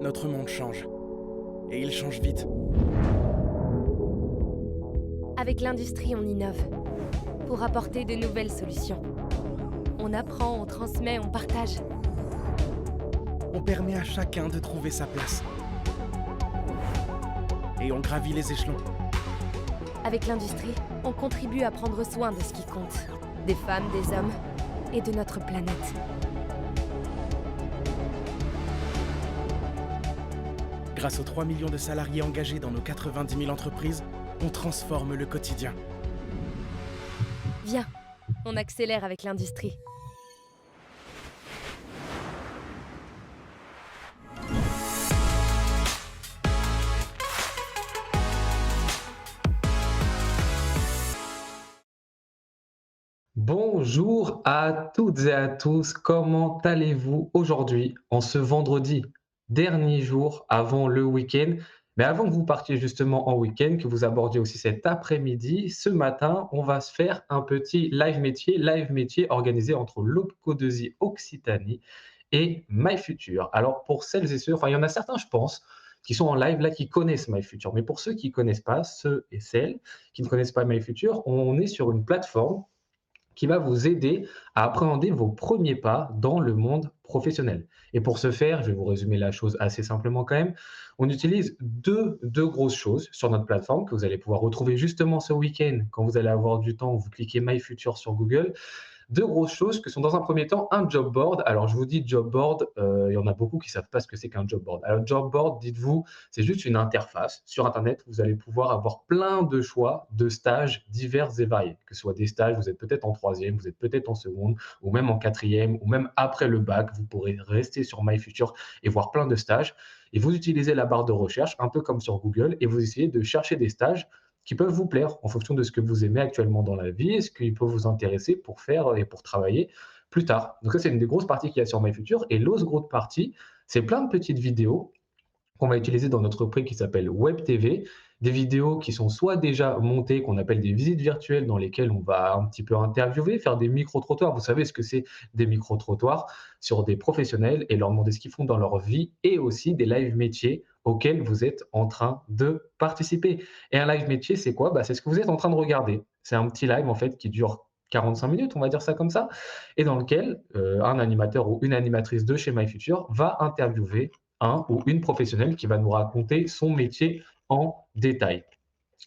Notre monde change. Et il change vite. Avec l'industrie, on innove pour apporter de nouvelles solutions. On apprend, on transmet, on partage. On permet à chacun de trouver sa place. Et on gravit les échelons. Avec l'industrie, on contribue à prendre soin de ce qui compte. Des femmes, des hommes et de notre planète. Grâce aux 3 millions de salariés engagés dans nos 90 000 entreprises, on transforme le quotidien. Viens, on accélère avec l'industrie. Bonjour à toutes et à tous, comment allez-vous aujourd'hui, en ce vendredi, dernier jour avant le week-end? Mais avant que vous partiez justement en week-end, que vous abordiez aussi cet après-midi, ce matin, on va se faire un petit live métier organisé entre l'Opco2I Occitanie et MyFuture. Alors pour celles et ceux, enfin il y en a certains je pense, qui sont en live là, qui connaissent MyFuture. Mais pour ceux qui ne connaissent pas, ceux et celles qui ne connaissent pas MyFuture, on est sur une plateforme qui va vous aider à appréhender vos premiers pas dans le monde professionnel. Et pour ce faire, je vais vous résumer la chose assez simplement quand même, on utilise deux grosses choses sur notre plateforme que vous allez pouvoir retrouver justement ce week-end quand vous allez avoir du temps, vous cliquez My Future sur Google. Deux grosses choses que sont dans un premier temps un job board. Alors je vous dis job board, il y en a beaucoup qui ne savent pas ce que c'est qu'un job board. Alors job board, dites-vous, c'est juste une interface sur Internet. Vous allez pouvoir avoir plein de choix de stages divers et variés. Que ce soit des stages, vous êtes peut-être en troisième, vous êtes peut-être en seconde, ou même en quatrième, ou même après le bac. Vous pourrez rester sur MyFuture et voir plein de stages. Et vous utilisez la barre de recherche, un peu comme sur Google, et vous essayez de chercher des stages qui peuvent vous plaire en fonction de ce que vous aimez actuellement dans la vie et ce qui peut vous intéresser pour faire et pour travailler plus tard. Donc ça, c'est une des grosses parties qu'il y a sur MyFuture. Et l'autre grosse partie, c'est plein de petites vidéos qu'on va utiliser dans notre prix qui s'appelle Web TV, des vidéos qui sont soit déjà montées, qu'on appelle des visites virtuelles, dans lesquelles on va un petit peu interviewer, faire des micro-trottoirs. Vous savez ce que c'est des micro-trottoirs sur des professionnels et leur demander ce qu'ils font dans leur vie, et aussi des live métiers auxquels vous êtes en train de participer. Et un live métier, c'est quoi? C'est ce que vous êtes en train de regarder. C'est un petit live en fait qui dure 45 minutes, on va dire ça comme ça, et dans lequel un animateur ou une animatrice de chez MyFuture va interviewer un ou une professionnelle qui va nous raconter son métier en détail.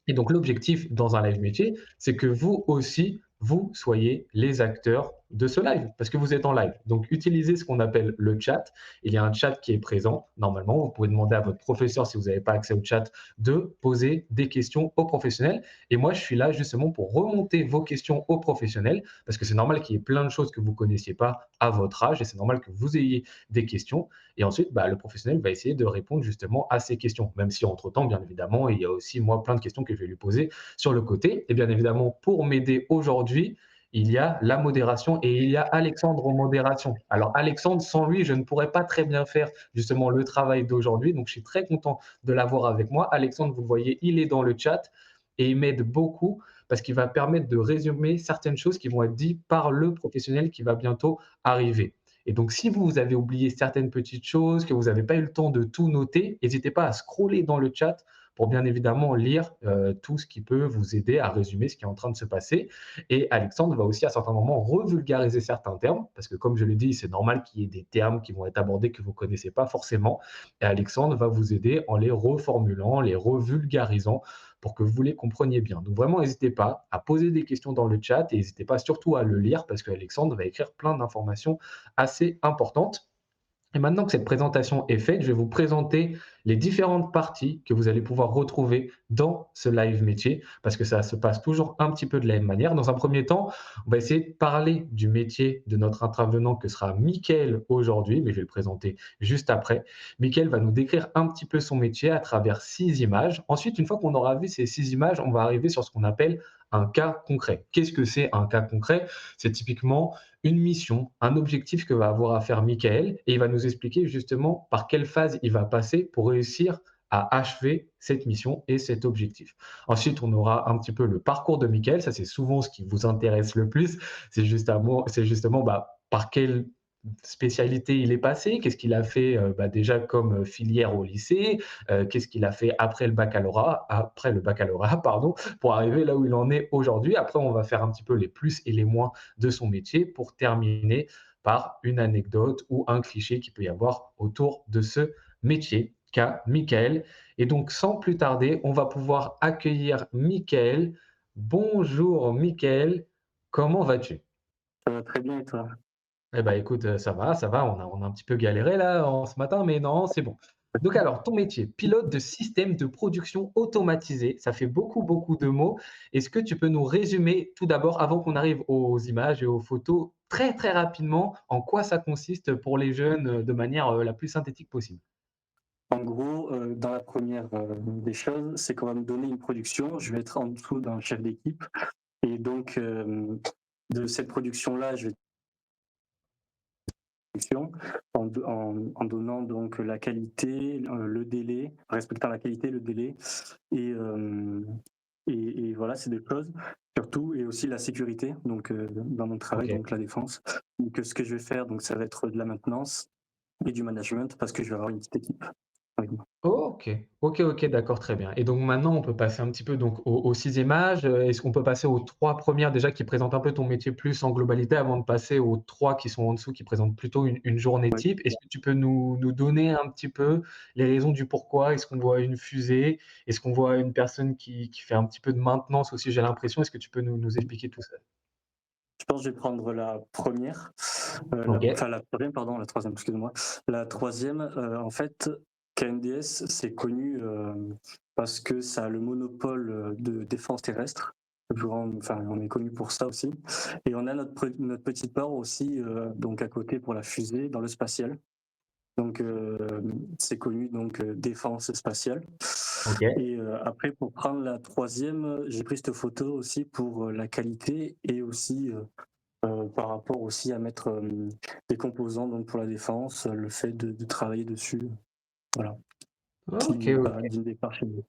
Et donc l'objectif dans un live métier, c'est que vous aussi, vous soyez les acteurs de ce live, parce que vous êtes en live. Donc utilisez ce qu'on appelle le chat. Il y a un chat qui est présent. Normalement, vous pouvez demander à votre professeur, si vous n'avez pas accès au chat, de poser des questions aux professionnels. Et moi, je suis là justement pour remonter vos questions aux professionnels, parce que c'est normal qu'il y ait plein de choses que vous ne connaissiez pas à votre âge, et c'est normal que vous ayez des questions. Et ensuite, le professionnel va essayer de répondre justement à ces questions, même si entre-temps, bien évidemment, il y a aussi moi plein de questions que je vais lui poser sur le côté. Et bien évidemment, pour m'aider aujourd'hui, il y a la modération et il y a Alexandre en modération. Alors Alexandre, sans lui, je ne pourrais pas très bien faire justement le travail d'aujourd'hui. Donc je suis très content de l'avoir avec moi. Alexandre, vous le voyez, il est dans le chat et il m'aide beaucoup parce qu'il va permettre de résumer certaines choses qui vont être dites par le professionnel qui va bientôt arriver. Et donc, si vous avez oublié certaines petites choses, que vous n'avez pas eu le temps de tout noter, n'hésitez pas à scroller dans le chat pour bien évidemment lire tout ce qui peut vous aider à résumer ce qui est en train de se passer. Et Alexandre va aussi à certains moments revulgariser certains termes, parce que comme je l'ai dit, c'est normal qu'il y ait des termes qui vont être abordés que vous ne connaissez pas forcément. Et Alexandre va vous aider en les reformulant, les revulgarisant pour que vous les compreniez bien. Donc vraiment, n'hésitez pas à poser des questions dans le chat et n'hésitez pas surtout à le lire parce qu'Alexandre va écrire plein d'informations assez importantes. Et maintenant que cette présentation est faite, je vais vous présenter les différentes parties que vous allez pouvoir retrouver dans ce live métier, parce que ça se passe toujours un petit peu de la même manière. Dans un premier temps, on va essayer de parler du métier de notre intervenant que sera Mickaël aujourd'hui, mais je vais le présenter juste après. Mickaël va nous décrire un petit peu son métier à travers 6 images. Ensuite, une fois qu'on aura vu ces 6 images, on va arriver sur ce qu'on appelle un cas concret. Qu'est-ce que c'est un cas concret? C'est typiquement une mission, un objectif que va avoir à faire Mickaël et il va nous expliquer justement par quelle phase il va passer pour réussir à achever cette mission et cet objectif. Ensuite, on aura un petit peu le parcours de Mickaël, ça c'est souvent ce qui vous intéresse le plus, c'est justement par quel spécialité il est passé? Qu'est-ce qu'il a fait, déjà comme, filière au lycée? Qu'est-ce qu'il a fait après le baccalauréat, pardon, pour arriver là où il en est aujourd'hui? Après, on va faire un petit peu les plus et les moins de son métier pour terminer par une anecdote ou un cliché qu'il peut y avoir autour de ce métier qu'a Michael. Et donc, sans plus tarder, on va pouvoir accueillir Michael. Bonjour Michael, comment vas-tu? Ça va très bien et toi? Eh ben, écoute, ça va, on a un petit peu galéré là en ce matin, mais non, c'est bon. Donc alors, ton métier, pilote de système de production automatisé, ça fait beaucoup, beaucoup de mots. Est-ce que tu peux nous résumer tout d'abord, avant qu'on arrive aux images et aux photos, très, très rapidement, en quoi ça consiste pour les jeunes, de manière, la plus synthétique possible? En gros, dans la première des choses, c'est qu'on va me donner une production, je vais être en dessous d'un chef d'équipe et donc de cette production-là, je vais production en donnant donc la qualité, le délai, en respectant la qualité, le délai et voilà, c'est des choses surtout et aussi la sécurité donc dans mon travail, OK. donc la défense. Donc ce que je vais faire, donc ça va être de la maintenance et du management parce que je vais avoir une petite équipe avec moi. OK. OK, d'accord, très bien. Et donc maintenant, on peut passer un petit peu donc aux 6 images. Est-ce qu'on peut passer aux 3 premières déjà qui présentent un peu ton métier plus en globalité avant de passer aux 3 qui sont en dessous, qui présentent plutôt une journée Ouais. type? Est-ce que tu peux nous donner un petit peu les raisons du pourquoi? Est-ce qu'on voit une fusée? Est-ce qu'on voit une personne qui fait un petit peu de maintenance aussi, j'ai l'impression? Est-ce que tu peux nous expliquer tout ça? Je pense que je vais prendre la première, OK. enfin la 3e pardon, la 3e excuse-moi. La 3e, en fait, KNDS, c'est connu, parce que ça a le monopole, de défense terrestre. Enfin, on est connu pour ça aussi et on a notre petite part aussi, donc à côté pour la fusée dans le spatial. Donc c'est connu donc défense spatiale OK. et après pour prendre la 3e, j'ai pris cette photo aussi pour, la qualité et aussi, par rapport aussi à mettre, des composants donc pour la défense, le fait de travailler dessus, voilà, OK, OK. qui me dépasse chez nous.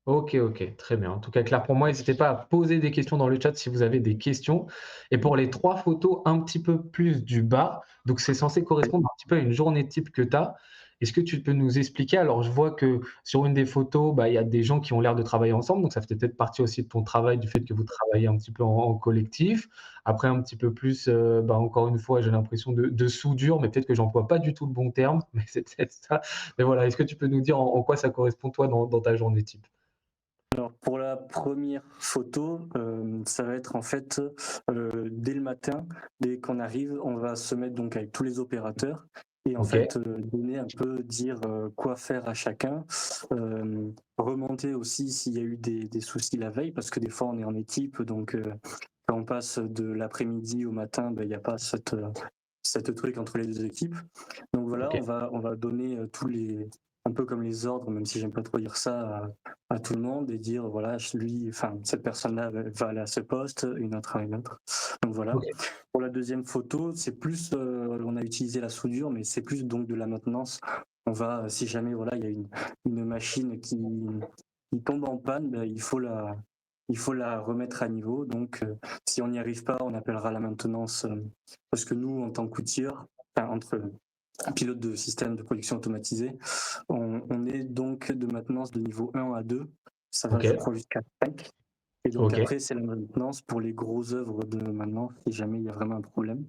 OK, très bien. En tout cas, clair pour moi. N'hésitez pas à poser des questions dans le chat si vous avez des questions. Et pour les 3 photos un petit peu plus du bas, donc c'est censé Oui. correspondre un petit peu à une journée type que tu as. Est-ce que tu peux nous expliquer? Alors, je vois que sur une des photos, il y a des gens qui ont l'air de travailler ensemble, donc ça fait peut-être partie aussi de ton travail, du fait que vous travaillez un petit peu en collectif. Après, un petit peu plus, encore une fois, j'ai l'impression de soudure, mais peut-être que j'emploie pas du tout le bon terme, mais c'est peut-être ça. Mais voilà, est-ce que tu peux nous dire en quoi ça correspond toi dans ta journée type? Alors pour la première photo, ça va être en fait, dès le matin, dès qu'on arrive, on va se mettre donc avec tous les opérateurs et en OK. fait, donner un peu, dire, quoi faire à chacun. Remonter aussi s'il y a eu des soucis la veille parce que des fois on est en équipe donc quand on passe de l'après-midi au matin, il y a pas cette truc entre les 2 équipes. Donc voilà, OK. on va donner, tous les un peu comme les ordres, même si j'aime pas trop dire ça, à tout le monde et dire voilà, lui, enfin cette personne-là va aller à ce poste, une autre à une autre. Donc voilà. OK. Pour la deuxième photo, c'est plus, on a utilisé la soudure, mais c'est plus donc de la maintenance. On va, si jamais voilà, il y a une machine qui tombe en panne, il faut la remettre à niveau. Donc si on n'y arrive pas, on appellera la maintenance, parce que nous, en tant qu'outilleur, enfin entre pilote de système de production automatisé. On est donc de maintenance de niveau 1 à 2. Ça va, je OK. crois, jusqu'à 5. Et donc OK. après, c'est la maintenance pour les grosses œuvres de maintenance, si jamais il y a vraiment un problème.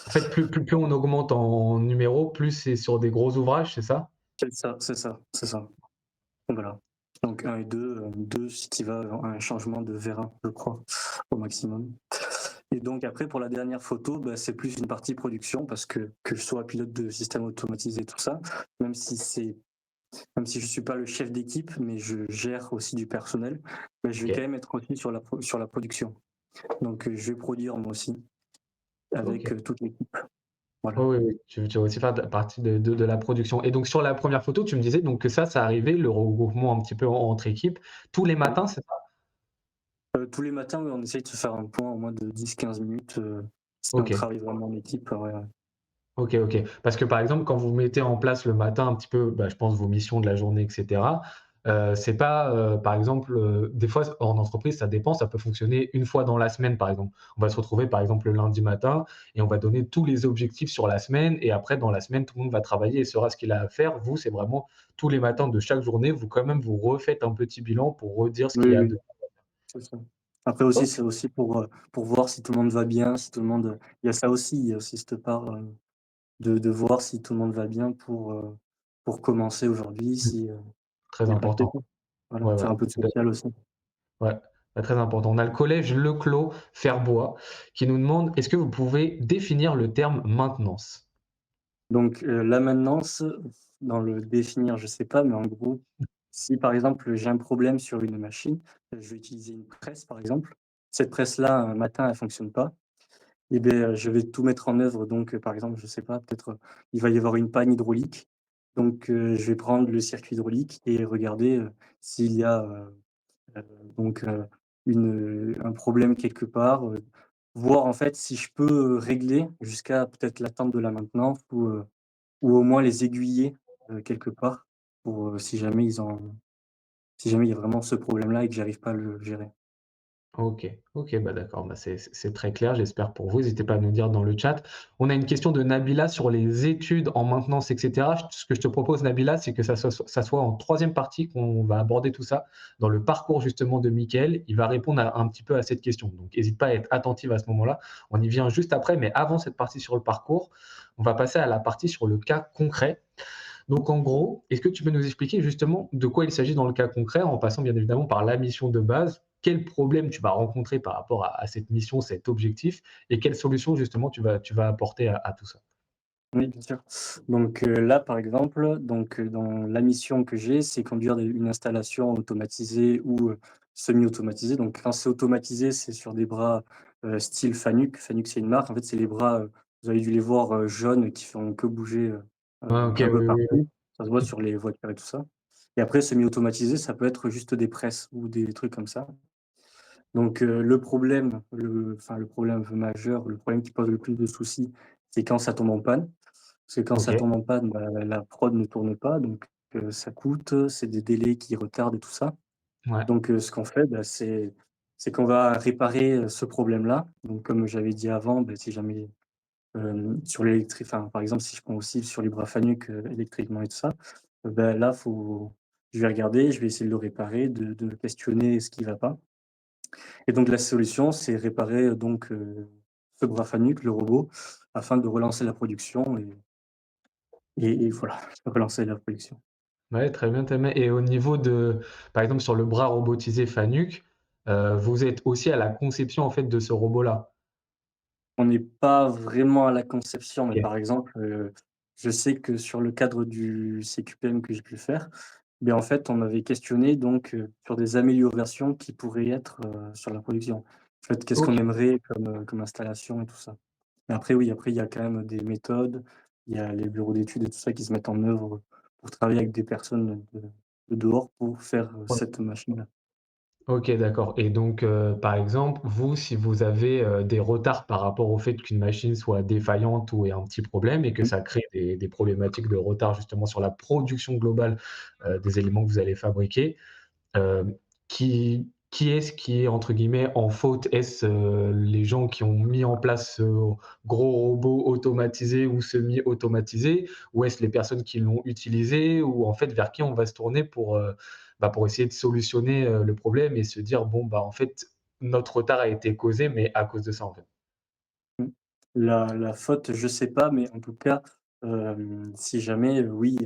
En fait, plus on augmente en numéro, plus c'est sur des gros ouvrages, c'est ça? C'est ça. Donc voilà. Donc 1 et 2, 2 ce qui va à un changement de vérin, je crois, au maximum. Et donc après, pour la dernière photo, c'est plus une partie production parce que je sois pilote de système automatisé, tout ça, même si c'est même si je suis pas le chef d'équipe, mais je gère aussi du personnel, je vais quand OK. même être aussi sur la production. Donc, je vais produire moi aussi avec, OK. toute l'équipe. Voilà. Oui, oui, tu vas aussi faire partie de la production et donc sur la première photo, tu me disais donc que ça arrivait, le regroupement un petit peu entre équipes, tous les Oui. matins, c'est ça? Tous les matins, oui, on essaye de se faire un point au moins de 10-15 minutes, si on OK. travaille vraiment en équipe, ouais, ouais. OK. Parce que, par exemple, quand vous mettez en place le matin un petit peu, je pense vos missions de la journée et cetera, C'est pas, par exemple, des fois en entreprise, ça dépend, ça peut fonctionner une fois dans la semaine, par exemple. On va se retrouver, par exemple, le lundi matin et on va donner tous les objectifs sur la semaine et après dans la semaine, tout le monde va travailler et saura ce qu'il a à faire. Vous, c'est vraiment tous les matins de chaque journée, vous quand même, vous refaites un petit bilan pour redire ce qu'il Oui, y a oui, de c'est ça. Après aussi, OK, c'est aussi pour voir si tout le monde va bien, si tout le monde, il y a ça aussi, il y a aussi cette part, de voir si tout le monde va bien pour commencer aujourd'hui, mmh, si, très il y a pas de important. pépin. Voilà, Ouais, faire ouais, un peu de tout à social aussi. ouais, ouais, très important. On a le collège Leclos Ferbois qui nous demande: «Est-ce que vous pouvez définir le terme maintenance?» Donc, la maintenance, dans le définir, je sais pas, mais en gros, si par exemple, j'ai un problème sur une machine, je vais utiliser une presse par exemple. Cette presse-là, un matin, elle fonctionne pas et beh, je vais tout mettre en œuvre donc, par exemple, je sais pas, peut-être, il va y avoir une panne hydraulique. Donc, je vais prendre le circuit hydraulique et regarder, s'il y a, heu, donc, un problème quelque part, voir en fait si je peux, régler jusqu'à peut-être l'attente de la maintenance ou au moins les aiguiller, quelque part pour, si jamais il y a vraiment ce problème-là et que j'arrive pas à le gérer. OK, OK, bah, d'accord, bah, c'est très clair, j'espère pour vous. N'hésitez pas à nous dire dans le chat. On a une question de Nabila sur les études en maintenance et cetera. Ce que je te propose Nabila, c'est que ça soit en troisième partie qu'on va aborder tout ça, dans le parcours justement de Mickaël. Il va répondre un petit peu à cette question. Donc n'hésite pas à être attentive à ce moment-là. On y vient juste après, mais avant cette partie sur le parcours, on va passer à la partie sur le cas concret. Donc en gros, est-ce que tu peux nous expliquer justement de quoi il s'agit dans le cas concret, en passant bien évidemment par la mission de base? Quel problème tu vas rencontrer par rapport à cette mission, cet objectif et quelles solutions justement tu vas apporter à tout ça? Oui, bien sûr. Donc, là, par exemple, donc, dans la mission que j'ai, c'est conduire une installation automatisée ou, semi-automatisée. Donc quand c'est automatisé, c'est sur des bras, style Fanuc. Fanuc, c'est une marque. En fait, c'est les bras, vous avez dû les voir, jaunes qui font que bouger, Ah OK, un peu oui, oui, partout. Ça se voit oui. sur les voitures et tout ça. Et après, semi-automatisé, ça peut être juste des presses ou des trucs comme ça. Donc, le problème, le problème un peu majeur, le problème qui pose le plus de soucis, c'est quand ça tombe en panne. Parce que quand ça OK, tombe en panne, bah, la prod ne tourne pas, donc ça coûte, c'est des délais qui retardent et tout ça. ouais, Donc, ce qu'on fait, bah, c'est qu'on va réparer, ce problème-là. Donc comme j'avais dit avant, bah, si jamais, sur par exemple, si je prends aussi sur les bras Fanuc, électriquement et tout ça, bah, là, je vais regarder, je vais essayer de le réparer, de questionner ce qui va pas. Et donc la solution, c'est réparer, ce bras Fanuc, le robot, afin de relancer la production et voilà, relancer la production. ouais, très bien, très bien et au niveau de par exemple, sur le bras robotisé Fanuc, vous êtes aussi à la conception, en fait, de ce robot-là? On n'est pas vraiment à la conception, mais OK, par exemple, je sais que sur le cadre du CQPM que j'ai pu faire, beh, en fait, on m'avait questionné sur des améliorations qui pourraient être, sur la production. En fait, qu'est-ce qu'on OK. aimerait comme installation et tout ça. Mais après oui, après il y a quand même des méthodes, il y a les bureaux d'études et tout ça qui se mettent en œuvre pour travailler avec des personnes de dehors pour faire, cette machine-là. OK, d'accord et donc, par exemple, vous, si vous avez, des retards par rapport au fait qu'une machine soit défaillante ou ait un petit problème et que Mmh. ça crée des problématiques de retard justement sur la production globale, des éléments que vous allez fabriquer, qui est-ce qui est entre guillemets «en faute»? Est-ce, les gens qui ont mis en place ce gros robot automatisé ou semi-automatisé? Ou est-ce les personnes qui l'ont utilisé? Ou en fait, vers qui on va se tourner pour essayer de solutionner, le problème et se dire: «Bon, bah, en fait, notre retard a été causé, mais à cause de ça, en fait». Mmh. La faute, je sais pas, mais en tout cas, si jamais, oui,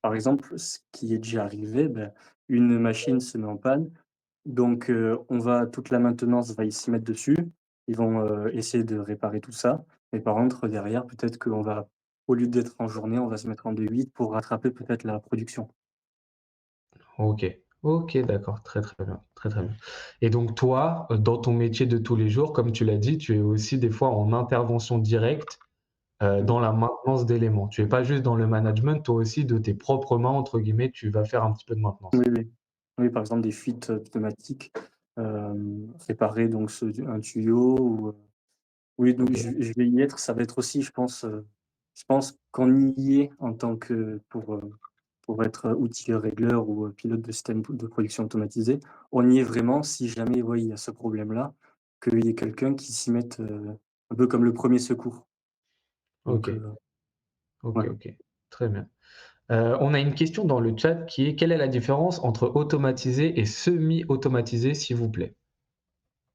par exemple, ce qui est déjà arrivé, ben, une machine se met en panne, donc toute la maintenance va y s'y mettre dessus. Ils vont, essayer de réparer tout ça, mais par contre, derrière, peut-être qu'on va, au lieu d'être en journée, on va se mettre en D8 pour rattraper peut-être la production. OK. OK, d'accord, très, très bien, très, très bien et donc toi, dans ton métier de tous les jours, comme tu l'as dit, tu es aussi des fois en intervention directe, Mmh. dans la maintenance d'éléments. Tu es pas juste dans le management, toi aussi de tes «propres mains» entre guillemets, tu vas faire un petit peu de Oui, maintenance. oui. Oui, par exemple, des fuites, pneumatiques, réparer un tuyau ou, oui, donc OK. je vais y être, ça va être aussi, je pense qu'on y est en tant que pour être outil régleur ou pilote de système de production automatisé. On y est vraiment si jamais, ouais, il y a ce problème-là, qu'il y ait quelqu'un qui s'y mette, un peu comme le premier secours. Donc OK, OK, ouais. OK. Très bien. On a une question dans le chat qui est: «Quelle est la différence entre automatisé et semi-automatisé, s'il vous plaît?»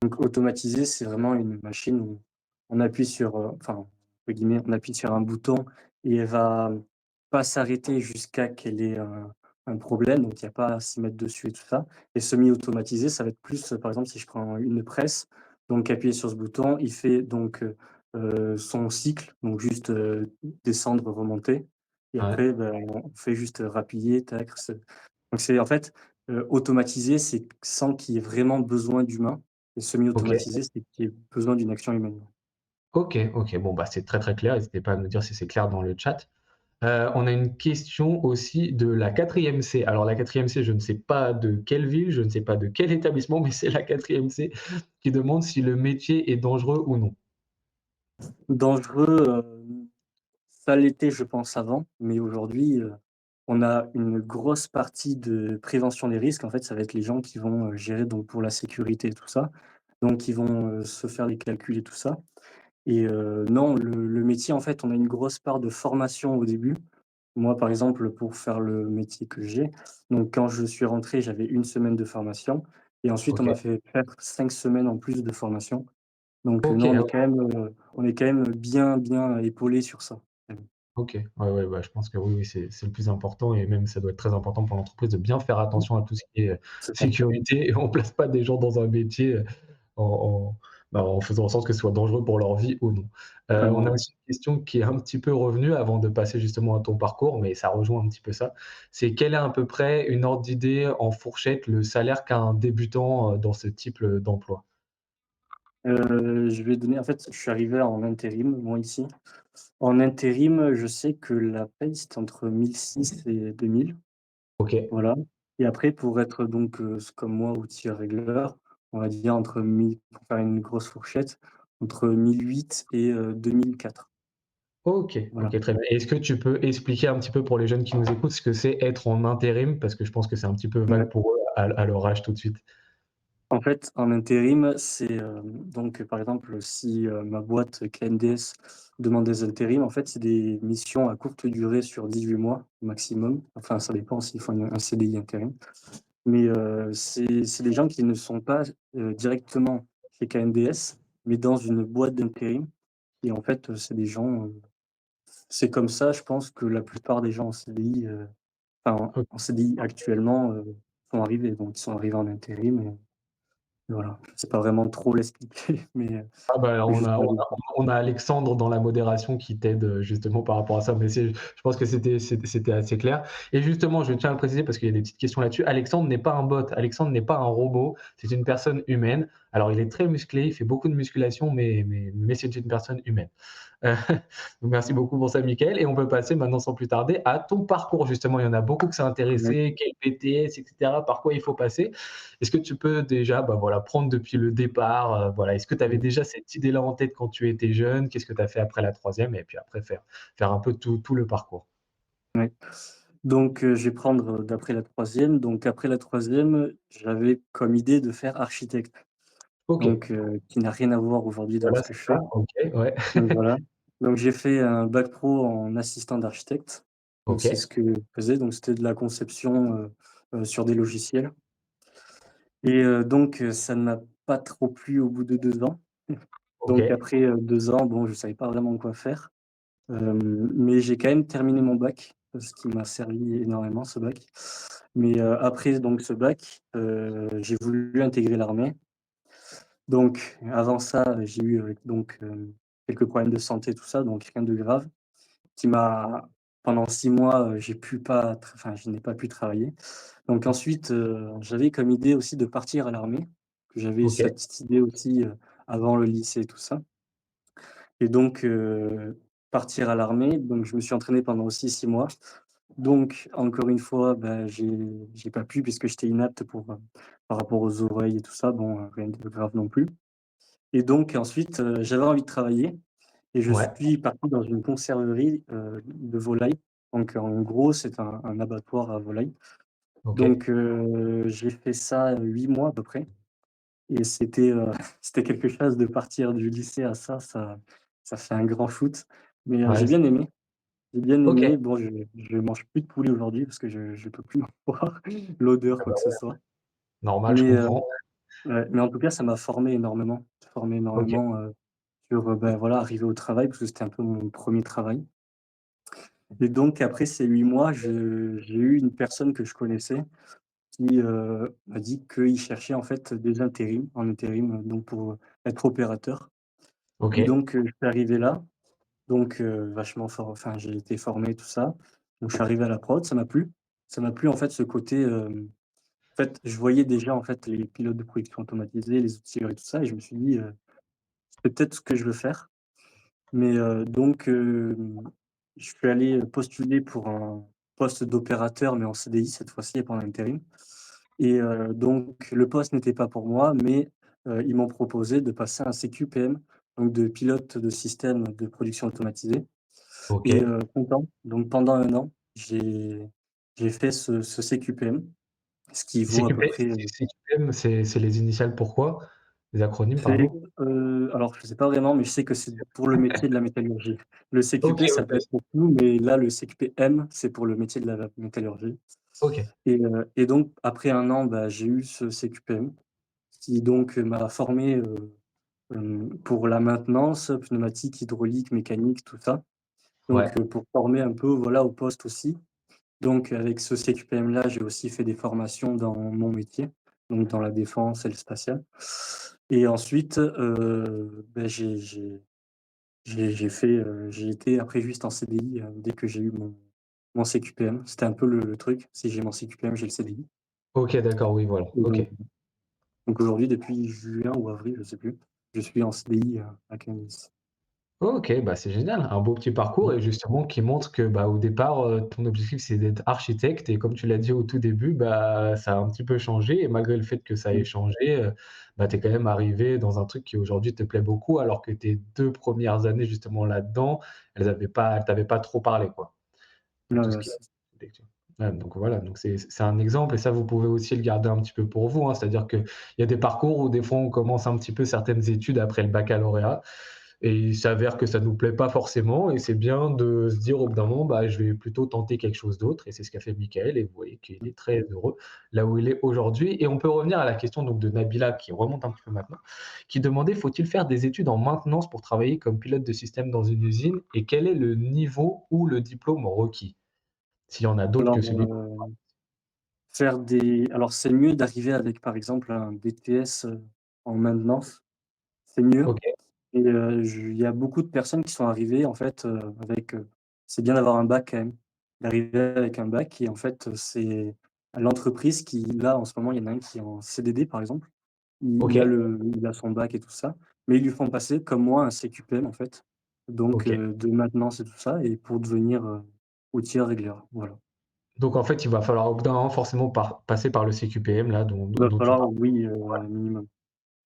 Donc automatisé, c'est vraiment une machine où on appuie sur, enfin, entre guillemets, on appuie sur un bouton et elle va pas s'arrêter jusqu'à qu'elle ait un problème, donc il y a pas à s'y mettre dessus et tout ça. Et semi-automatisé, ça va être plus, par exemple, si je prends une presse, donc appuyer sur ce bouton, il fait donc, son cycle, donc juste, descendre, remonter et Ouais, après, ben, on fait juste, rappuyer, tac, donc c'est en fait, automatisé, c'est sans qu'il y ait vraiment besoin d'humain et OK. semi-automatisé, c'est qu'il y ait besoin d'une action humaine. OK, OK. Bon, bah, c'est très, très clair. N'hésitez pas à nous dire si c'est clair dans le chat. On a une question aussi de la 4e C. Alors la 4e C, je ne sais pas de quelle ville, je ne sais pas de quel établissement, mais c'est la 4e C qui demande si le métier est dangereux ou non. Dangereux, ça l'était, je pense, avant, mais aujourd'hui, on a une grosse partie de prévention des risques. En fait, ça va être les gens qui vont, gérer donc pour la sécurité et tout ça. Donc ils vont, se faire les calculs et tout ça et non, le métier, en fait, on a une grosse part de formation au début. Moi, par exemple, pour faire le métier que j'ai, donc quand je suis rentré, j'avais une semaine de formation et ensuite on OK. m'a fait faire 5 semaines en plus de formation. Donc OK, non, OK. on est quand même bien, bien épaulé sur ça. OK. Ouais, ouais, bah, je pense que oui, oui, c'est le plus important et même ça doit être très important pour l'entreprise de bien faire attention à tout ce qui est, C'est ça. sécurité et on place pas des gens dans un métier, en en faisant en sorte que ce soit dangereux pour leur vie ou non. On a Vraiment. aussi une question qui est un petit peu revenue avant de passer justement à ton parcours, mais ça rejoint un petit peu ça. C'est quel est à peu près une ordre d'idée en fourchette, le salaire qu'a débutant, dans ce type, d'emploi? Je vais donner en fait, je suis arrivé en intérim, moi, ici. En intérim, je sais que la paye, c'était entre 1 600 et 2 000, OK. voilà et après pour être donc, comme moi, outil régleur, on va dire entre 1000 pour faire une grosse fourchette, entre 1 800 et 2 400, OK, voilà. OK, très bien. Est-ce que tu peux expliquer un petit peu pour les jeunes qui nous écoutent ce que c'est être en intérim? Parce que je pense que c'est un petit peu Ouais. vague pour eux à leur âge tout de suite. En fait, en intérim, c'est, donc par exemple, si, ma boîte KNDS demande des intérims, en fait, c'est des missions à courte durée sur 18 mois maximum. Enfin, ça dépend s'ils font un CDI intérim. Mais, c'est des gens qui ne sont pas, directement chez KNDS, mais dans une boîte d'intérim et en fait, c'est des gens, c'est comme ça, je pense que la plupart des gens en CDI, enfin, OK. en CDI actuellement, sont arrivés. Donc ils sont arrivés en intérim et voilà, je sais pas vraiment trop l'expliquer, Ah bah, mais on juste a pour on dire a ça. on a Alexandre dans la modération qui t'aide, justement par rapport à ça, mais je pense que c'était assez clair et justement, je tiens à le préciser parce qu'il y a des petites questions là-dessus. Alexandre n'est pas un bot, Alexandre n'est pas un robot, c'est une personne humaine. Alors il est très musclé, il fait beaucoup de musculation, mais c'est une personne humaine. Heu, donc merci beaucoup pour ça, Mickaël et on peut passer maintenant sans plus tarder à ton parcours justement. Il y en a beaucoup que ça a Ouais, intéressé, quel BTS et cetera, par quoi il faut passer. Est-ce que tu peux déjà, bah, voilà, prendre depuis le départ, voilà, est-ce que tu avais ouais, déjà cette idée-là en tête quand tu étais jeune? Qu'est-ce que tu as fait après la troisième et puis après faire un peu tout le parcours? ouais. Donc, je vais prendre, d'après la troisième. Donc après la troisième, j'avais comme idée de faire architecte, OK, donc qui n'a rien à voir aujourd'hui dans voilà, ce que c'est je ça, fais. OK, ouais. Donc voilà. Donc j'ai fait un bac pro en assistant d'architecte. Donc c'est OK, ce que je faisais, donc c'était de la conception, sur des logiciels et donc ça ne m'a pas trop plu au bout de 2 ans. Donc OK, après, 2 ans, bon, je savais pas vraiment quoi faire, mais j'ai quand même terminé mon bac, ce qui m'a servi énormément ce bac. Mais après donc ce bac, j'ai voulu intégrer l'armée. Donc avant ça, j'ai eu, donc quelques problèmes de santé, tout ça, donc rien de grave. Qui m'a pendant 6 mois, j'ai pu pas tr enfin, je n'ai pas pu travailler. Donc ensuite, j'avais comme idée aussi de partir à l'armée. J'avais OK, cette idée aussi, avant le lycée et tout ça et donc partir à l'armée, donc je me suis entraîné pendant aussi 6 mois. Donc encore une fois, bah, j'ai pas pu puisque j'étais inapte pour, par rapport aux oreilles et tout ça, bon, rien de grave non plus et donc ensuite, j'avais envie de travailler et je ouais, suis parti dans une conserverie, de volailles Donc en gros, c'est un abattoir à volailles. OK. Donc j'ai fait ça 8 mois à peu près et c'était, c'était quelque chose de partir du lycée à ça fait un grand shoot. Mais Ouais, j'ai bien aimé, j'ai bien OK. aimé. Bon, je mange plus de poulet aujourd'hui parce que je peux plus m'en voir, l'odeur, Ah quoi bah, que ce soit. normal, je Mais comprends. ouais, mais en tout cas, ça m'a formé OK, énormément, sur, bah, voilà, arriver au travail parce que c'était un peu mon premier travail. Et donc après ces 8 mois, je j'ai eu une personne que je connaissais qui, m'a dit qu'il cherchait en fait des intérims, en intérim, donc pour, être opérateur. Et OK, donc, je suis arrivé là, donc vachement fort, enfin j'ai été formé tout ça. Donc je suis arrivé à la prod, ça m'a plu. Ça m'a plu en fait ce côté, en fait je voyais déjà en fait les pilotes de production automatisés, les outils et tout ça et je me suis dit, «C'est peut-être ce que je veux faire». Mais donc je suis allé postuler pour un poste d'opérateur, mais en CDI cette fois-ci et pas en intérim. Et donc le poste n'était pas pour moi, mais ils m'ont proposé de passer un CQPM, donc de pilote de système de production automatisée et OK. content. Donc pendant 1 an, j'ai fait ce CQPM, ce qui vaut à peu CQP près, CQM, c'est les initiales pourquoi? Les acronymes, c'est, pardon? alors je sais pas vraiment, mais je sais que c'est pour le métier de la métallurgie. Le OK, CQP, ça peut OK, être pour tout, mais là, le CQPM, c'est pour le métier de la métallurgie. OK. Et donc après 1 an, bah, j'ai eu ce CQPM qui donc m'a formé, pour la maintenance, pneumatique, hydraulique, mécanique, tout ça. Donc Ouais, pour former un peu, voilà, au poste aussi. Donc avec ce CQPM-là, j'ai aussi fait des formations dans mon métier, donc dans la défense et le spatial. Et ensuite, beh, j'ai été après juste en CDI, dès que j'ai eu mon CQPM. C'était un peu le truc, si j'ai mon CQPM, j'ai le CDI. OK, d'accord, oui, voilà, Et OK. donc aujourd'hui, depuis juin ou avril, je sais plus, je suis en CDI, à Canlis. OK, bah, c'est génial, un beau petit parcours Mmh. et justement qui montre que, bah, au départ, ton objectif c'est d'être architecte et comme tu l'as dit au tout début, bah, ça a un petit peu changé et malgré le fait que ça ait Mmh. changé, bah, tu es quand même arrivé dans un truc qui aujourd'hui te plaît beaucoup alors que tes 2 premières années justement là-dedans, elles t'avaient pas trop parlé, quoi? Pour Ouais, tout ce ouais, qui est architecture. Ouais, donc voilà, donc c'est un exemple et ça vous pouvez aussi le garder un petit peu pour vous, hein. C'est-à-dire qu'il y a des parcours où des fois on commence un petit peu certaines études après le baccalauréat et il s'avère que ça nous plaît pas forcément et c'est bien de se dire au bout d'un moment: «Bah, je vais plutôt tenter quelque chose d'autre» et c'est ce qu'a fait Michael et vous voyez qu'il est très heureux là où il est aujourd'hui et on peut revenir à la question donc de Nabila qui remonte un petit peu maintenant, qui demandait: «Faut-il faire des études en maintenance pour travailler comme pilote de système dans une usine et quel est le niveau ou le diplôme requis?» S'il y en a d'autres alors, que celui faire des alors c'est mieux d'arriver avec, par exemple, un BTS, en maintenance, c'est mieux. OK, Et je il y a beaucoup de personnes qui sont arrivées, en fait, avec, c'est bien d'avoir un bac quand même, d'arriver avec un bac et en fait, c'est l'entreprise qui là, en ce moment, il y en a un qui est en CDD, par exemple. OK, Il a son bac et tout ça, mais ils lui font passer, comme moi, un CQPM, en fait, donc OK. de maintenance et tout ça et pour devenir, routier régleur, voilà. Donc en fait, il va falloir au bout d'un moment forcément passer par le CQPM là Il va dont tu falloir, parles. oui, Ouais minimum,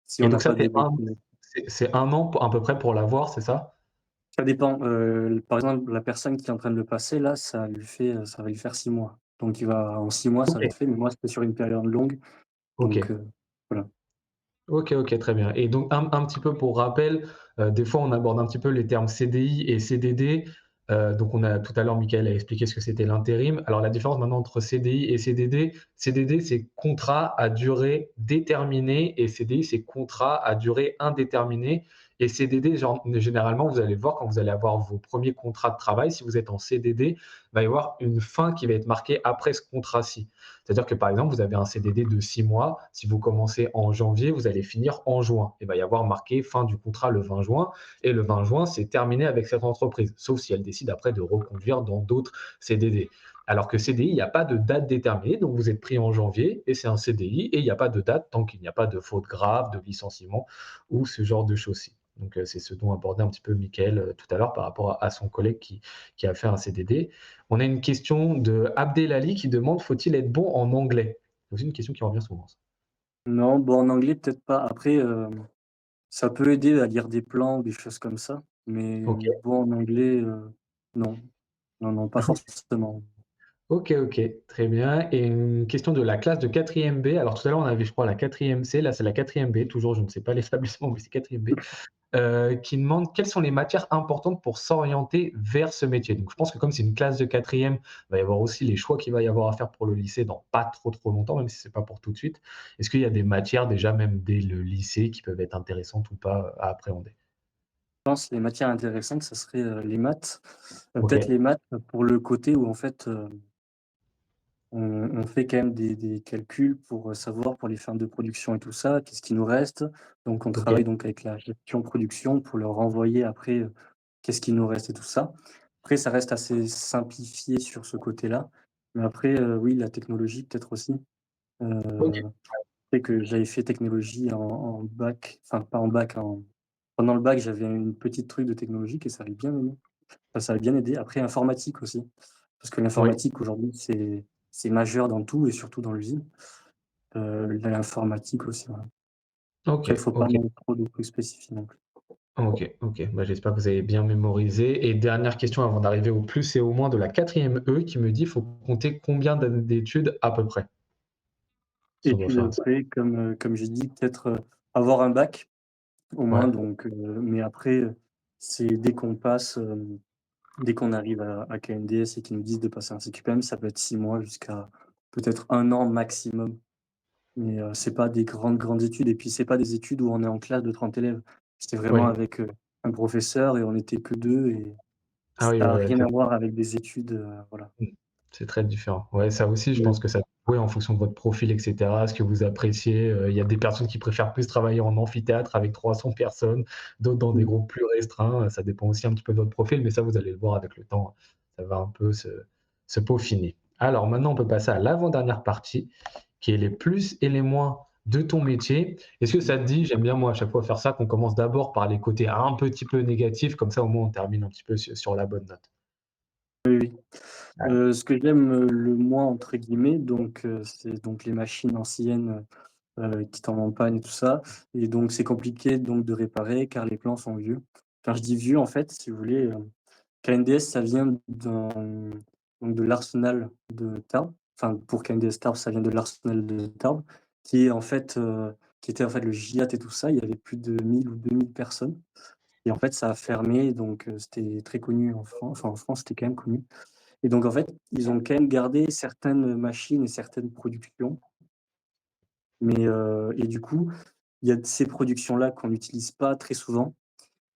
si et on donc n'a ça pas fait débloqué. c'est 1 an à peu près pour l'avoir, c'est ça? Ça dépend, par exemple, la personne qui est en train de le passer là, ça va lui faire 6 mois. Donc il va en 6 mois, ça va OK, être fait, mais moi, c'était sur une période longue, donc OK. voilà. OK, OK, très bien et donc un petit peu pour rappel, des fois on aborde un petit peu les termes CDI et CDD, donc on a tout à l'heure Michael a expliqué ce que c'était l'intérim. Alors la différence maintenant entre CDI et CDD, CDD c'est contrat à durée déterminée et CDI c'est contrat à durée indéterminée et CDD généralement vous allez le voir quand vous allez avoir vos premiers contrats de travail, si vous êtes en CDD, il va y avoir une fin qui va être marquée après ce contrat-ci. C'est-à-dire que par exemple, vous avez un CDD de 6 mois, si vous commencez en janvier, vous allez finir en juin. Il va y avoir marqué fin du contrat le 20 juin et le 20 juin, c'est terminé avec cette entreprise, sauf si elle décide après de reconduire dans d'autres CDD. Alors que CDI, il n'y a pas de date déterminée, donc vous êtes pris en janvier et c'est un CDI et il n'y a pas de date tant qu'il n'y a pas de faute grave, de licenciement ou ce genre de choses-ci. Donc c'est ce dont abordait un petit peu Mickaël tout à l'heure par rapport à son collègue qui a fait un CDD. On a une question de Abdelali qui demande: «Faut-il être bon en anglais?» C'est aussi une question qui revient souvent ça. Non, bon, en anglais, peut-être pas. Après, ça peut aider à lire des plans ou des choses comme ça, mais OK, bon, en anglais, non. Non, non, pas forcément. OK, OK, très bien et une question de la classe de 4e B. Alors tout à l'heure, on avait, je crois, la 4e C, là, c'est la 4e B, toujours, je ne sais pas l'établissement, mais c'est 4e B, qui demande: «Quelles sont les matières importantes pour s'orienter vers ce métier?» Donc je pense que comme c'est une classe de 4e, il va y avoir aussi les choix qu'il va y avoir à faire pour le lycée dans pas trop, trop longtemps, même si c'est pas pour tout de suite. Est-ce qu'il y a des matières déjà, même dès le lycée, qui peuvent être intéressantes ou pas, à appréhender? Je pense les matières intéressantes, ça serait, les maths. Peut-être OK, les maths pour le côté où en fait, on fait quand même des calculs pour, savoir pour les fermes de production et tout ça, qu'est-ce qui nous reste? Donc on OK, travaille donc avec la gestion production pour leur renvoyer après, qu'est-ce qui nous reste et tout ça. Après ça reste assez simplifié sur ce côté-là, mais après, oui, la technologie peut-être aussi. OK, C'est que j'avais fait technologie en bac, enfin pas en bac, pendant le bac, j'avais une petite truc de technologique et ça avait bien aimé. Enfin, ça avait bien aidé. Après informatique aussi, parce que oui, l'informatique aujourd'hui c'est majeur dans tout et surtout dans l'usine. L'informatique aussi, voilà. Après il OK, faut pas OK. mettre trop de trucs spécifiques non plus. OK, OK. Bah, j'espère que vous avez bien mémorisé et dernière question avant d'arriver au plus et au moins de la 4e E qui me dit: «Faut compter combien d'années d'études à peu près?» Si on doit Études faire un après comme j'ai dit peut-être, avoir un bac au ouais, moins donc mais après, c'est dès qu'on passe, dès qu'on arrive à KNDS et qu'ils nous disent de passer un CQPM, ça peut être 6 mois jusqu'à peut-être 1 an maximum. Mais, c'est pas des grandes, grandes études et puis c'est pas des études où on est en classe de 30 élèves. C'était vraiment oui. avec, un professeur et on était que 2 et Ah ça oui, a ouais, rien à OK. voir avec des études, voilà. Mmh. C'est très différent. Ouais, ça aussi, je pense Oui, que ça peut jouer en fonction de votre profil et cetera, ce que vous appréciez. Il y a des personnes qui préfèrent plus travailler en amphithéâtre avec 300 personnes, d'autres dans des oui. groupes plus restreints. Ça dépend aussi un petit peu de votre profil, mais ça, vous allez le voir avec le temps, ça va un peu se peaufiner. Alors maintenant, on peut passer à l'avant-dernière partie, qui est les plus et les moins de ton métier. Est-ce que ça te dit, j'aime bien moi à chaque fois faire ça, qu'on commence d'abord par les côtés un petit peu négatifs, comme ça au moins on termine un petit peu sur la bonne note? Oui, oui. Ouais. Ce que j'aime, «le moins» entre guillemets, donc, c'est donc les machines anciennes, qui tombent en panne et tout ça et donc c'est compliqué donc de réparer car les plans sont vieux. Quand je dis vieux, en fait, si vous voulez, KNDS, ça vient donc de l'arsenal de Tarbes. Enfin, pour KNDS Tarbes, ça vient de l'arsenal de Tarbes, qui est en fait, qui était en fait le GIAT et tout ça. Il y avait plus de 1 000 ou 2 000 personnes et en fait, ça a fermé donc c'était très connu en France, c'était quand même connu et donc en fait, ils ont quand même gardé certaines machines et certaines productions, mais et du coup, il y a de ces productions-là qu'on n'utilise pas très souvent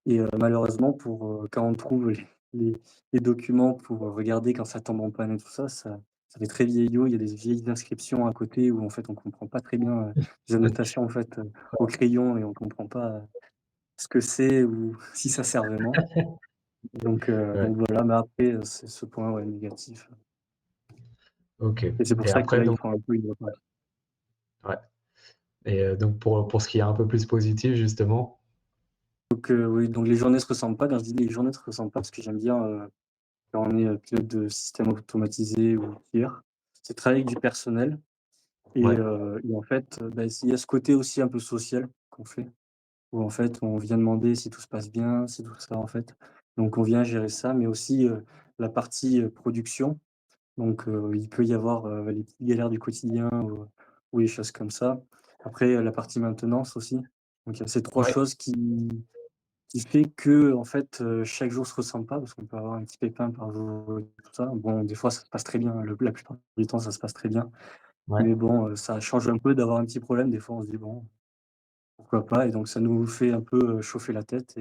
et malheureusement pour, quand on trouve les les documents pour, regarder quand ça tombe en panne et tout ça, ça fait très vieillot. Il y a des vieilles inscriptions à côté où en fait on comprend pas très bien, les annotations en fait, au crayon et on comprend pas, ce que c'est ou si ça sert vraiment. Ouais, Donc voilà, mais après, c'est ce point, ouais, négatif OK et c'est pour et ça que après là, ils donc font un peu une refonte. ouais et donc pour ce qui est un peu plus positif justement? Oui, donc les journées se ressemblent pas. Quand je dis les journées se ressemblent pas, parce que j'aime bien, quand on est, pilote de système automatisé ou tir, c'est travailler avec du personnel. Ouais, Et en fait, bah, il y a ce côté aussi un peu social qu'on fait, où en fait, on vient demander si tout se passe bien, si tout ça, en fait. Donc on vient gérer ça, mais aussi, la partie, production. Donc il peut y avoir, les petites galères du quotidien ou les choses comme ça. Après, la partie maintenance aussi. Donc il y a ces 3 ouais, choses qui fait que en fait, chaque jour se ressemble pas parce qu'on peut avoir un petit pépin par jour et tout ça. Bon, des fois, ça se passe très bien, la plupart du temps, ça se passe très bien. ouais, Mais bon, ça change un peu d'avoir un petit problème. Des fois, on se dit: «Bon, pourquoi pas?» et donc ça nous fait un peu, chauffer la tête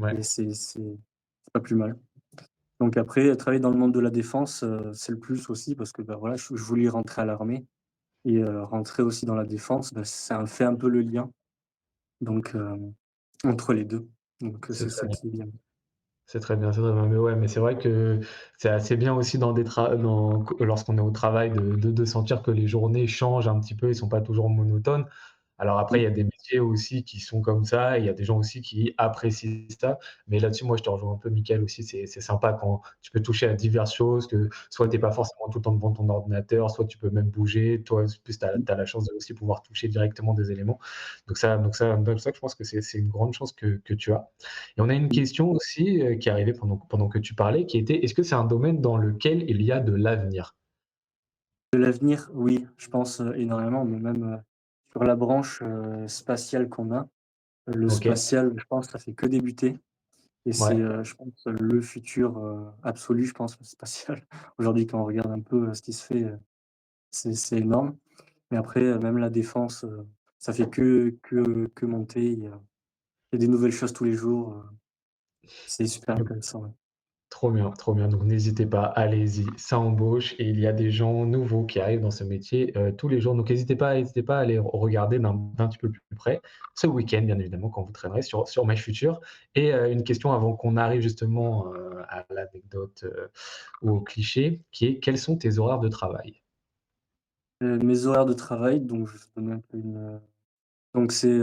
ouais, et c'est pas plus mal. Donc après, travailler dans le monde de la défense, c'est le plus aussi parce que, bah, voilà, je voulais rentrer à l'armée et rentrer aussi dans la défense, bah, ça fait un peu le lien donc entre les 2. Donc c'est c'est très ça bien. qui est bien. C'est très bien, c'est très bien. Mais ouais, mais c'est vrai que c'est assez bien aussi dans des tra dans lorsqu'on est au travail de sentir que les journées changent un petit peu, ils sont pas toujours monotones. Alors après, il y a des métiers aussi qui sont comme ça, et il y a des gens aussi qui apprécient ça. Mais là-dessus, moi, je te rejoins un peu, Mickaël, aussi. C'est sympa quand tu peux toucher à diverses choses, que soit tu es pas forcément tout le temps devant ton ordinateur, soit tu peux même bouger. Toi, en plus, tu as la chance de aussi pouvoir toucher directement des éléments. Donc ça, je pense que c'est une grande chance que tu as. Et on a une question aussi, qui est arrivée pendant que tu parlais, qui était: est-ce que c'est un domaine dans lequel il y a de l'avenir? De l'avenir, oui, je pense, énormément, mais même, sur la branche, spatiale qu'on a, le OK. spatial, je pense, ça fait que débuter et c'est, Ouais. je pense, le futur, absolu, je pense, le spatial. Aujourd'hui, quand on regarde un peu, ce qui se fait, c'est énorme. Mais après, même la défense, ça fait que monter. Il y a des nouvelles choses tous les jours, c'est super intéressant, ouais. Trop bien, trop bien. Donc n'hésitez pas, allez-y, ça embauche et il y a des gens nouveaux qui arrivent dans ce métier, tous les jours. Donc n'hésitez pas à aller regarder d'un petit peu plus près ce week-end, bien évidemment, quand vous traînerez sur Match Futur. Et une question avant qu'on arrive justement, à l'anecdote, ou au cliché, qui est: quels sont tes horaires de travail? Mes horaires de travail, donc je vais te donner un peu donc c'est,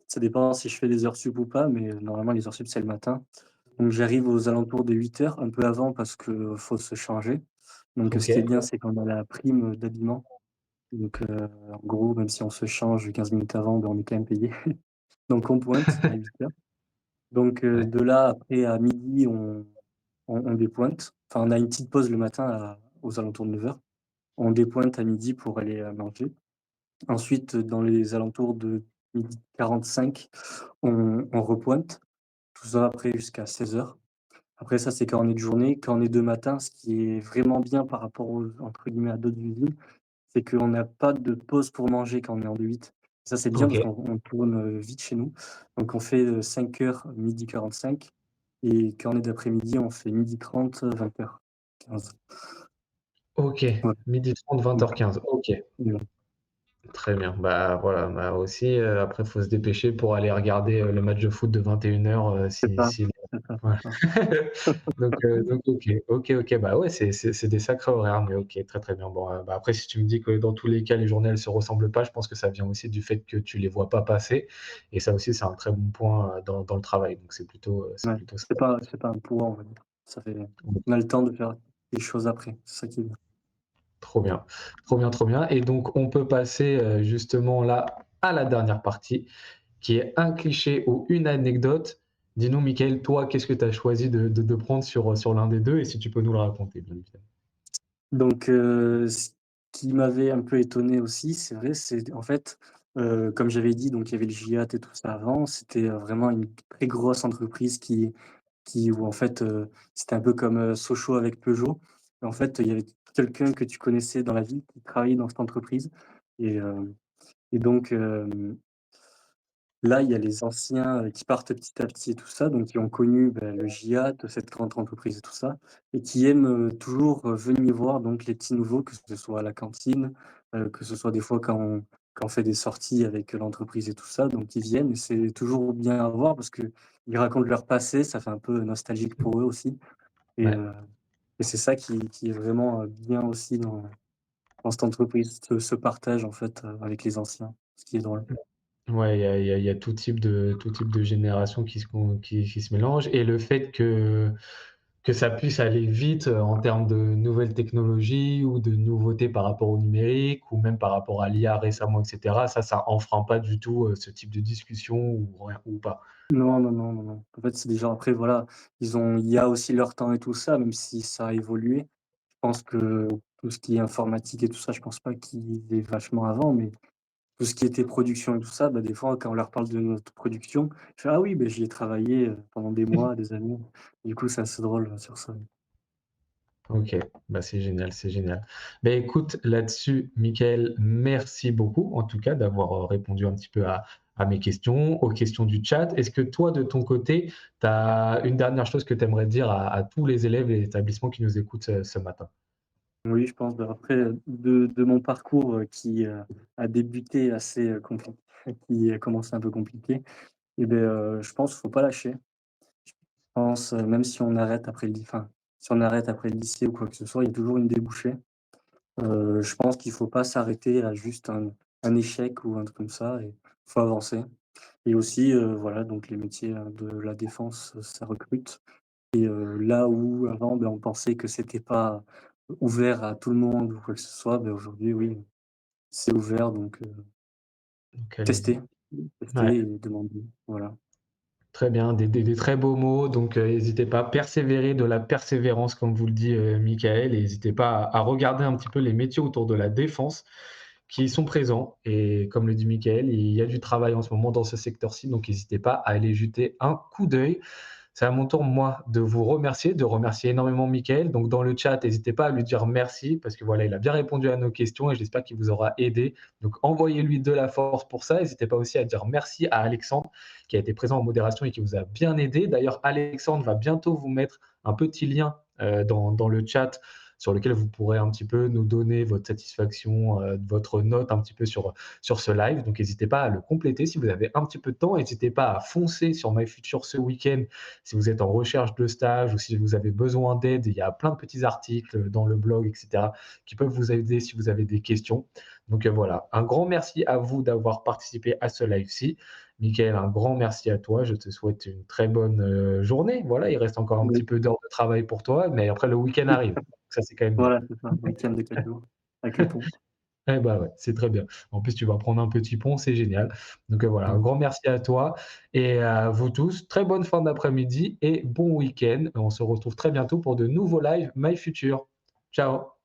ça dépend si je fais des heures sup ou pas, mais normalement les heures sup, c'est le matin. Donc j'arrive aux alentours de 8 heures, un peu avant parce que faut se changer. Donc ce qui est OK, bien, c'est qu'on a la prime, d'habillement. Donc en gros, même si on se change 15 minutes avant, ben, on est quand même payé. Donc on pointe à 8 heures. Donc ouais, de là, après à midi, on dépointe. Enfin, on a une petite pause le matin aux alentours de 9 heures. On dépointe à midi pour aller, manger. Ensuite, dans les alentours de 12h45, on repointe. Tout ça après jusqu'à 16 heures. Après ça, c'est quand on est de journée. Quand on est de matin, ce qui est vraiment bien par rapport aux entre guillemets «à d'autres usines», c'est qu'on n'a pas de pause pour manger quand on est en deux 8. Ça, c'est bien parce OK, qu'on tourne, vite chez nous. Donc on fait, 5 heures, 12h45 et quand on est d'après-midi, on fait 12h30, 20h15. OK. Ouais, 12h30, donc 20h15. OK. voilà. Très bien. Bah, voilà, bah, aussi, après, il faut se dépêcher pour aller regarder, le match de foot de 21h, C'est ça, si c'est ça, ouais. c'est ça. Donc OK, OK, OK. Bah, ouais, c'est des sacrés horaires, mais OK, très, très bien. Bon, bah, après, si tu me dis que dans tous les cas, les journées, elles se ressemblent pas, je pense que ça vient aussi du fait que tu les vois pas passer, et ça aussi, c'est un très bon point, dans le travail, donc c'est Ouais, plutôt ça. c'est pas un poids, on va dire. Ça fait on a le temps de faire des choses après, c'est ça qui est bien. Trop bien, trop bien, trop bien. Et donc, on peut passer, justement là, à la dernière partie, qui est un cliché ou une anecdote. Dis-nous, Mickaël, toi, qu'est-ce que tu as choisi de prendre sur l'un des 2, et si tu peux nous le raconter, bien évidemment? Donc ce qui m'avait un peu étonné aussi, c'est vrai, c'est en fait, comme j'avais dit, donc il y avait le GIAT et tout ça avant, c'était, vraiment une très grosse entreprise qui où en fait, c'était un peu comme, Sochaux avec Peugeot. Et en fait, il y avait quelqu'un que tu connaissais dans la ville qui travaillait dans cette entreprise et et donc là, il y a les anciens, qui partent petit à petit et tout ça, donc qui ont connu, le GIAT, cette grande entreprise et tout ça, et qui aiment, toujours, venir voir donc les petits nouveaux, que ce soit à la cantine, que ce soit des fois quand on fait des sorties avec l'entreprise et tout ça, donc ils viennent et c'est toujours bien à voir parce qu'ils racontent leur passé, ça fait un peu nostalgique pour eux aussi et Ouais. heu et c'est ça qui est vraiment, bien aussi dans cette entreprise, ce partage en fait, avec les anciens, ce qui est drôle. Ouais, il y a tout type de génération qui se mélangent, et le fait que ça puisse aller vite, en termes de nouvelles technologies ou de nouveautés par rapport au numérique, ou même par rapport à l'IA récemment, et cetera, ça enfreint pas du tout, ce type de discussion, ou rien, ou pas? Non, non, non, non, non. En fait, c'est des gens après voilà, il y a aussi leur temps et tout ça, même si ça a évolué. Je pense que tout ce qui est informatique et tout ça, je pense pas qu'il est vachement avant, mais tout ce qui était production et tout ça, des fois, quand on leur parle de notre production, je fais: «Ah oui, j'y ai travaillé, pendant des mois, des années». Du coup, c'est assez drôle, sur ça. OK, bah, c'est génial, c'est génial. Beh, écoute, là-dessus, Mickaël, merci beaucoup, en tout cas, d'avoir, répondu un petit peu à mes questions, aux questions du chat. Est-ce que toi, de ton côté, tu as une dernière chose que tu aimerais dire à tous les élèves et établissements qui nous écoutent, ce matin? Oui, je pense, après, de mon parcours, qui, a débuté assez, compliqué, qui a commencé un peu compliqué et je pense qu'il faut pas lâcher. Pense, même si on arrête après si on arrête après le lycée ou quoi que ce soit, il y a toujours une débouchée. Je pense qu'il faut pas s'arrêter à juste un échec ou un truc comme ça faut avancer. Et aussi, voilà, donc les métiers, de la défense, ça recrute. Et là où avant, on pensait que c'était pas ouvert à tout le monde ou quoi que ce soit, aujourd'hui, oui, c'est ouvert, donc Donc allez-y. tester, Ouais. tester et demander, voilà. Très bien, des très beaux mots, donc n'hésitez pas, persévérer, de la persévérance comme vous le dit, Michael, et n'hésitez pas à regarder un petit peu les métiers autour de la défense qui sont présents et comme le dit Michael, il y a du travail en ce moment dans ce secteur-ci, donc n'hésitez pas à aller jeter un coup d'œil. C'est à mon tour, moi, de vous remercier, de remercier énormément Michael. Donc, dans le chat, n'hésitez pas à lui dire merci parce que voilà, il a bien répondu à nos questions et j'espère qu'il vous aura aidé. Donc, envoyez-lui de la force pour ça. N'hésitez pas aussi à dire merci à Alexandre qui a été présent en modération et qui vous a bien aidé. D'ailleurs, Alexandre va bientôt vous mettre un petit lien dans le chat sur lequel vous pourrez un petit peu nous donner votre satisfaction, votre note un petit peu sur ce live. Donc, n'hésitez pas à le compléter si vous avez un petit peu de temps. N'hésitez pas à foncer sur MyFuture ce week-end si vous êtes en recherche de stage ou si vous avez besoin d'aide. Il y a plein de petits articles dans le blog, etc., qui peuvent vous aider si vous avez des questions. Donc voilà, un grand merci à vous d'avoir participé à ce live-ci. Michael, un grand merci à toi. Je te souhaite une très bonne journée. Voilà, il reste encore un petit Oui, peu d'heures de travail pour toi, mais après le week-end arrive. Ça, c'est quand même bien. voilà, c'est ça, week-end de 4 jours avec le pont. Eh ben ouais, c'est très bien. En plus, tu vas prendre un petit pont, c'est génial. Donc voilà, un Mmh. grand merci à toi et à vous tous. Très bonne fin d'après-midi et bon week-end. On se retrouve très bientôt pour de nouveaux lives My Future. Ciao.